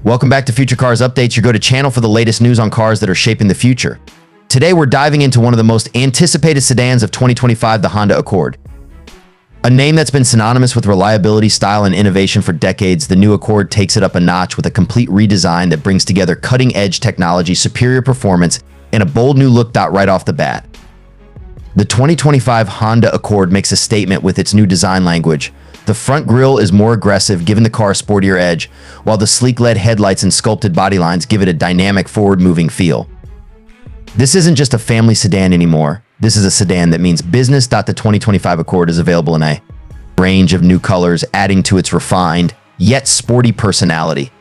Welcome back to Future Cars Updates, your go-to channel for the latest news on cars that are shaping the future. Today we're diving into one of the most anticipated sedans of 2025, the Honda Accord. A name that's been synonymous with reliability, style, and innovation for decades, the new Accord takes it up a notch with a complete redesign that brings together cutting-edge technology, superior performance, and a bold new look right off the bat. The 2025 Honda Accord makes a statement with its new design language. The front grille is more aggressive, giving the car a sportier edge, while the sleek LED headlights and sculpted body lines give it a dynamic, forward-moving feel. This isn't just a family sedan anymore. This is a sedan that means business. The 2025 Accord is available in a range of new colors, adding to its refined, yet sporty personality.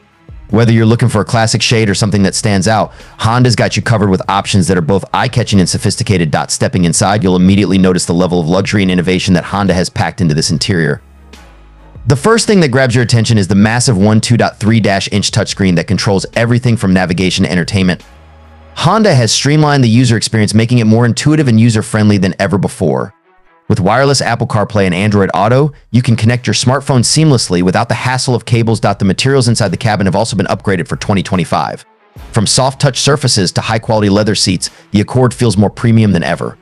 Whether you're looking for a classic shade or something that stands out, Honda's got you covered with options that are both eye-catching and sophisticated. Stepping inside, you'll immediately notice the level of luxury and innovation that Honda has packed into this interior. The first thing that grabs your attention is the massive 12.3-inch touchscreen that controls everything from navigation to entertainment. Honda has streamlined the user experience, making it more intuitive and user-friendly than ever before. With wireless Apple CarPlay and Android Auto, you can connect your smartphone seamlessly without the hassle of cables. The materials inside the cabin have also been upgraded for 2025. From soft touch surfaces to high-quality leather seats, the Accord feels more premium than ever.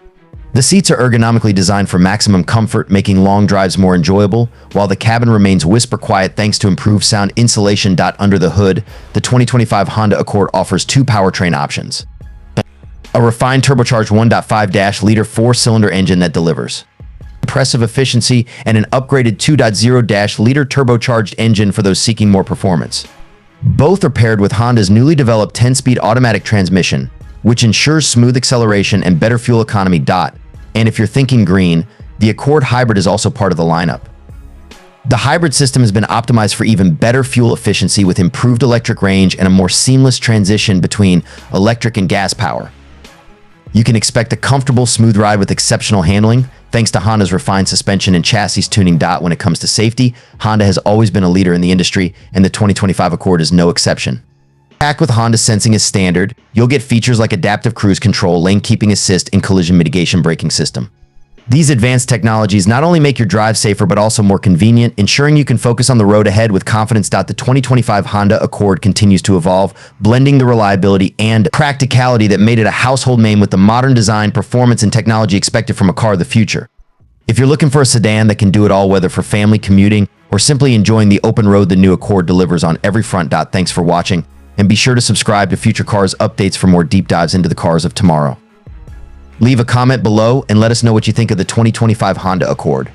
The seats are ergonomically designed for maximum comfort, making long drives more enjoyable, while the cabin remains whisper quiet thanks to improved sound insulation. Under the hood, the 2025 Honda Accord offers two powertrain options. A refined turbocharged 1.5-liter four-cylinder engine that delivers impressive efficiency, and an upgraded 2.0-liter turbocharged engine for those seeking more performance. Both are paired with Honda's newly developed 10-speed automatic transmission, which ensures smooth acceleration and better fuel economy. And if you're thinking green, the Accord Hybrid is also part of the lineup. The hybrid system has been optimized for even better fuel efficiency with improved electric range and a more seamless transition between electric and gas power. You can expect a comfortable, smooth ride with exceptional handling, thanks to Honda's refined suspension and chassis tuning. When it comes to safety, Honda has always been a leader in the industry, and the 2025 Accord is no exception. Packed with Honda sensing as standard, you'll get features like adaptive cruise control, lane keeping assist, and collision mitigation braking system. These advanced technologies not only make your drive safer but also more convenient, ensuring you can focus on the road ahead with confidence. The 2025 Honda Accord continues to evolve, blending the reliability and practicality that made it a household name with the modern design, performance, and technology expected from a car of the future. If you're looking for a sedan that can do it all, whether for family, commuting, or simply enjoying the open road, the new Accord delivers on every front. Thanks for watching, and be sure to subscribe to Future Cars Updates for more deep dives into the cars of tomorrow. Leave a comment below and let us know what you think of the 2025 Honda Accord.